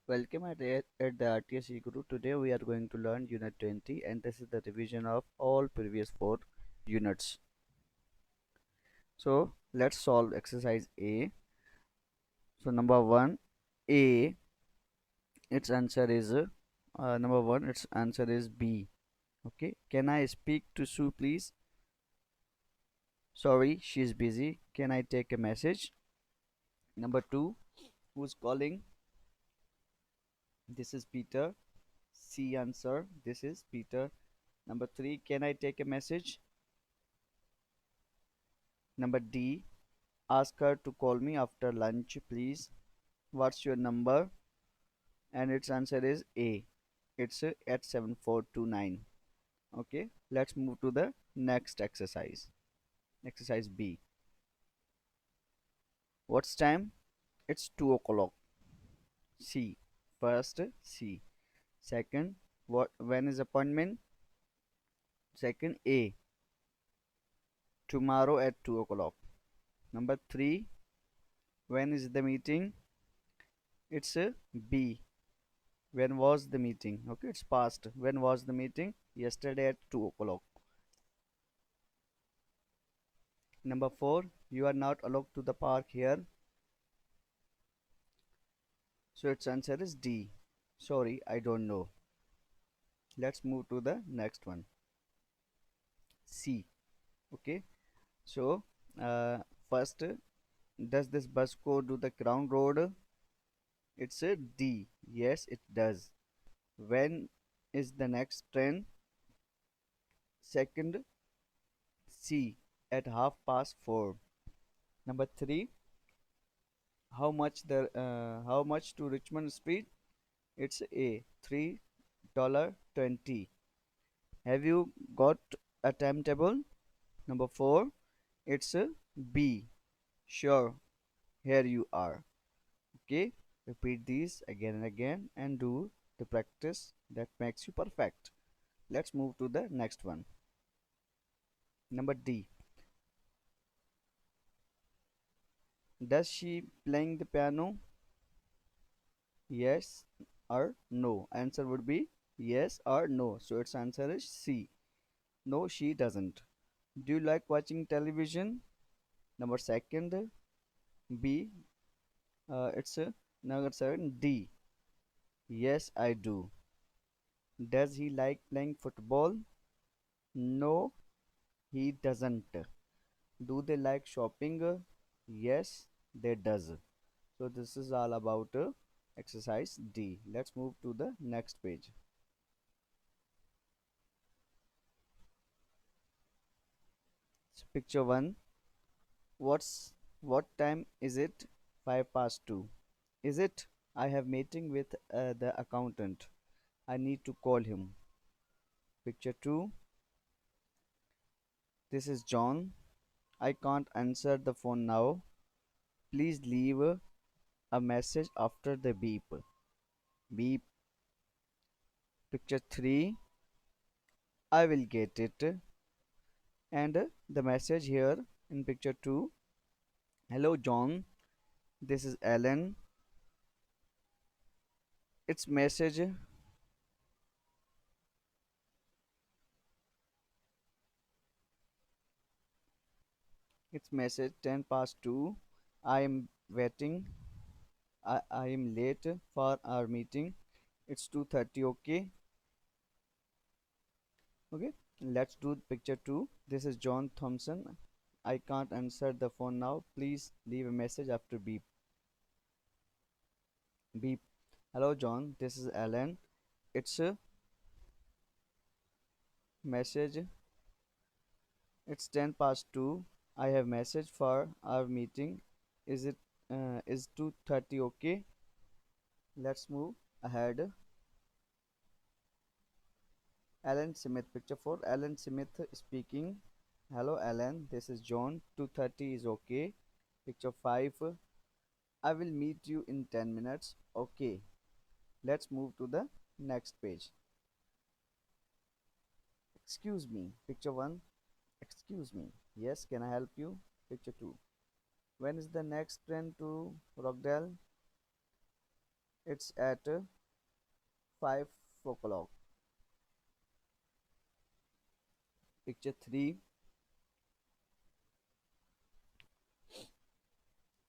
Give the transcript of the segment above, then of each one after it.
Welcome at the RTSE Guru. Today we are going to learn Unit 20 and this is the revision of all previous 4 units. So let's solve exercise A. So number 1 A, its answer is number 1 its answer is B. Okay, can I speak to Sue please? Sorry, she's busy. Can I take a message? Number 2, who's calling? This is Peter. C answer, this is Peter. Number 3, can I take a message? Number D, ask her to call me after lunch, please. What's your number? And its answer is A. It's at 7429. Okay, let's move to the next exercise. Exercise B. What's time? It's 2 o'clock. C. First, C. Second, when is appointment? Second, A. Tomorrow at 2 o'clock. Number 3, when is the meeting? It's B. When was the meeting? Okay, it's past. When was the meeting? Yesterday at 2 o'clock. Number 4, you are not allowed to the park here. So its answer is D. Sorry, I don't know. Let's move to the next one. C. Okay, so uh, first, does this bus go to the Crown Road? It's a D. Yes, it does. When is the next train? Second, C. At 4:30. Number 3, how much to Richmond Street? It's A, $3.20. Have you got a timetable? Number 4, it's a B. Sure, here you are. Okay, repeat these again and again and do the practice that makes you perfect. Let's move to the next one. Number D. Does she playing the piano? Yes or no? Answer would be yes or no. So its answer is C. No, she doesn't. Do you like watching television? Number second, B. It's number 7, D. Yes, I do. Does he like playing football? No, he doesn't. Do they like shopping? Yes, they does. So this is all about exercise D. Let's move to the next page. So picture 1. What time is it? 5 past 2. Is it? I have meeting with the accountant. I need to call him. Picture 2. This is John. I can't answer the phone now. Please leave a message after the beep. Beep. Picture 3. I will get it. And the message here in picture 2. Hello John. This is Alan. Its message its message 10 past 2. I am waiting. I am late for our meeting. It's 2:30. Okay. Okay. Let's do picture 2. This is John Thompson. I can't answer the phone now. Please leave a message after beep. Beep. Hello John. This is Alan. It's a message. It's 10 past 2. I have message for our meeting. Is 2:30 okay? Let's move ahead. Alan Smith, picture 4. Alan Smith speaking. Hello Alan, this is John. 2:30 is okay. Picture 5. I will meet you in 10 minutes. Okay. Let's move to the next page. Excuse me. Picture 1. Excuse me. Yes, can I help you? Picture 2. When is the next train to Rockdale? It's at 5 o'clock. Picture 3.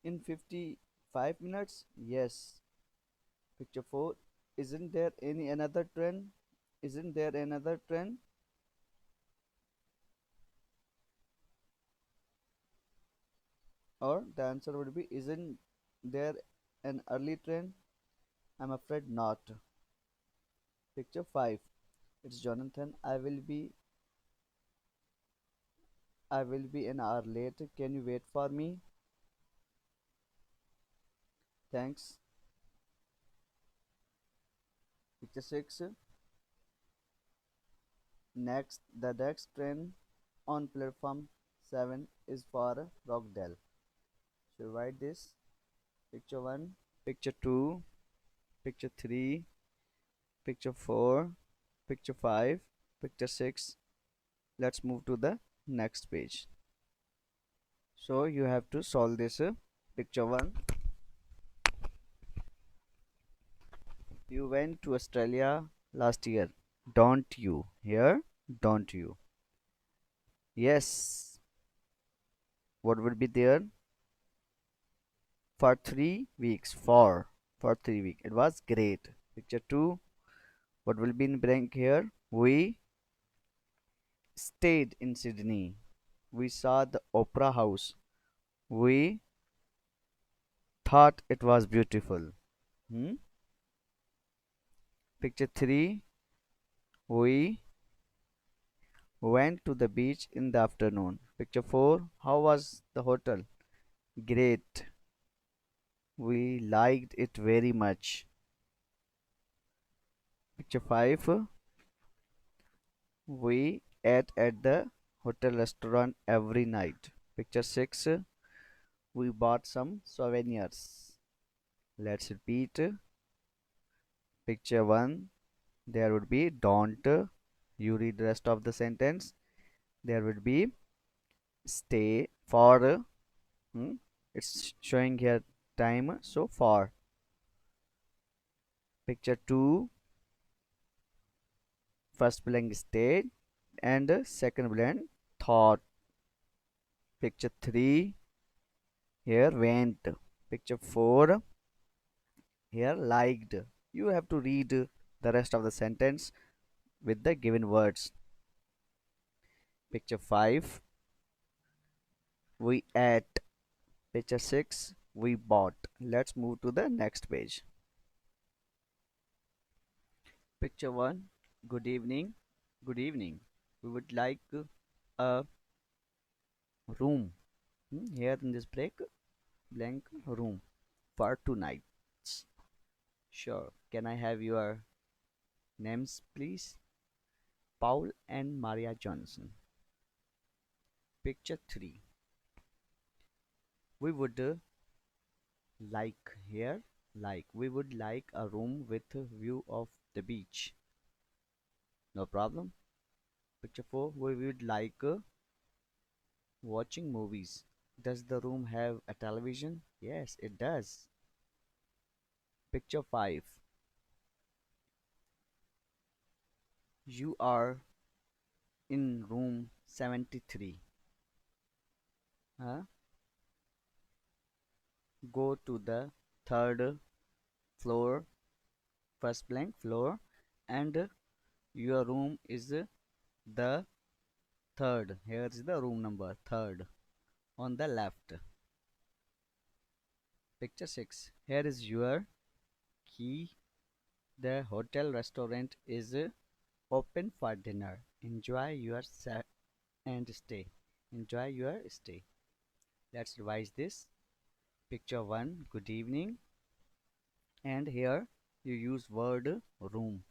In 55 minutes? Yes. Picture 4. Isn't there any another train? Isn't there another train? Or the answer would be, isn't there an early train? I'm afraid not. Picture 5. It's Jonathan. I will be an hour late. Can you wait for me? Thanks. Picture 6. The next train on platform 7 is for Rockdale. So write this. Picture 1, picture 2, picture 3, picture 4, picture 5, picture 6. Let's move to the next page. So you have to solve this. Picture 1. You went to Australia last year. Don't you? Here? Don't you? Yes. What would be there? For 3 weeks. For 3 weeks. It was great. Picture 2. What will be in blank here? We stayed in Sydney. We saw the opera house. We thought it was beautiful. Hmm? Picture 3. We went to the beach in the afternoon. Picture 4. How was the hotel? Great. We liked it very much. Picture 5. We ate at the hotel restaurant every night. Picture 6. We bought some souvenirs. Let's repeat. Picture 1. There would be don't. You read the rest of the sentence. There would be stay for. Hmm, it's showing here time. So for. Picture 2. First blank stayed and second blank thought. Picture 3. Here went. Picture 4. Here liked. You have to read the rest of the sentence with the given words. Picture 5. We ate. Picture 6. We bought. Let's move to the next page. Picture 1. Good evening. Good evening. We would like a room. Here in this break, blank room for 2 nights. Sure. Can I have your names, please? Paul and Maria Johnson. Picture 3. We would like here, like we would like a room with a view of the beach. No problem. Picture 4. We would like watching movies. Does the room have a television? Yes, it does. Picture 5. You are in room 73. Huh? Go to the third floor, first blank floor, and your room is the third. Here is the room number third on the left. Picture 6. Here is your key. The hotel restaurant is open for dinner. Enjoy your set and stay. Enjoy your stay. Let's revise this. Picture 1. Good evening. And here you use word room.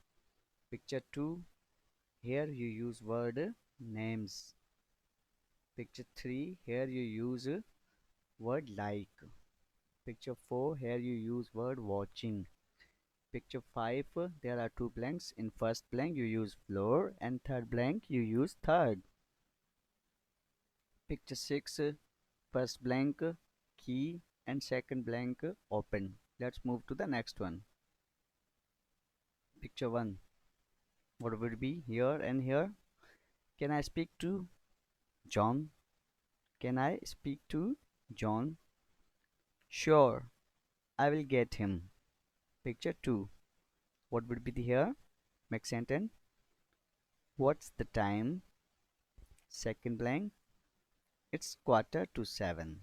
Picture 2. Here you use word names. Picture 3. Here you use word like. Picture 4. Here you use word watching. Picture 5. There are two blanks. In first blank you use floor and third blank you use third. Picture 6. First blank key and second blank open. Let's move to the next one. Picture 1. What would be here and here? Can I speak to John? Can I speak to John? Sure, I will get him. Picture 2. What would be the here? Make sentence. What's the time? Second blank. It's 6:45.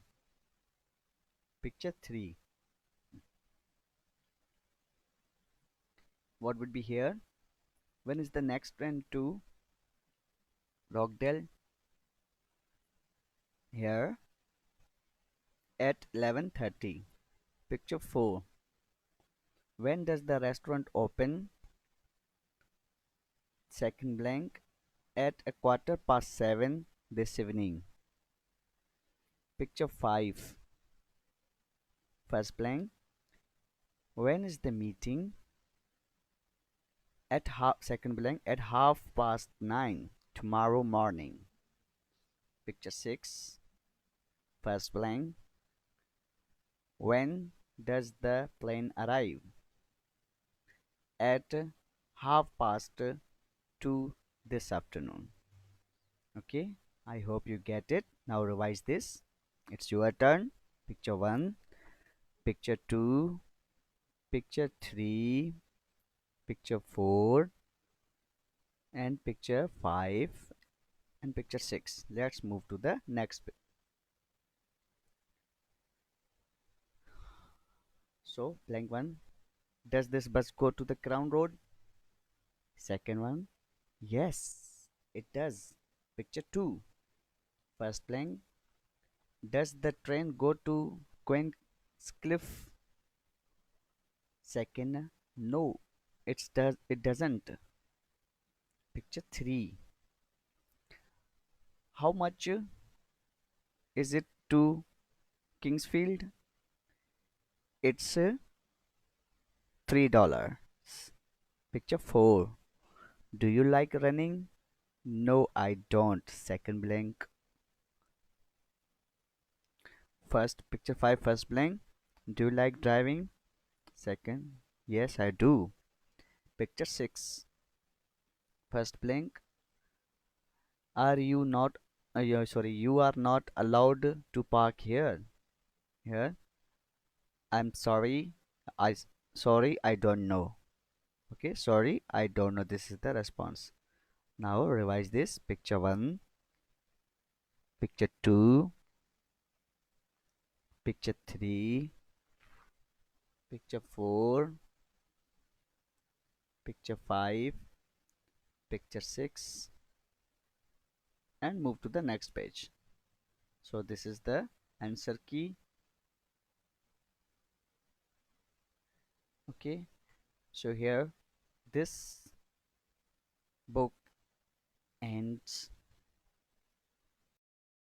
Picture 3. What would be here? When is the next train to Rockdale? Here at 11:30. Picture 4. When does the restaurant open? Second blank. At a 7:15 this evening. Picture 5. First blank. When is the meeting? At second blank at 9:30 tomorrow morning. Picture 6. First blank. When does the plane arrive? At 2:30 this afternoon. Okay, I hope you get it. Now revise this. It's your turn. Picture 1, picture 2, picture 3, picture 4, and picture 5, and picture 6. Let's move to the next. So, blank 1. Does this bus go to the Crown Road? Second one. Yes, it does. Picture 2. First blank. Does the train go to Queenscliff? Second. No, it doesn't. Picture 3. How much is it to Kingsfield? It's $3. Picture 4. Do you like running? No, I don't. Second blank. First, picture 5, first blank. Do you like driving? Second. Yes, I do. Picture 6. First blank. Are you not you are not allowed to park here. Here. I'm sorry. I sorry, I don't know. Okay, sorry, I don't know. This is the response. Now revise this. Picture 1, picture 2, picture 3, picture 4, picture 5, picture 6, and move to the next page. So this is the answer key. Okay, so here this book ends.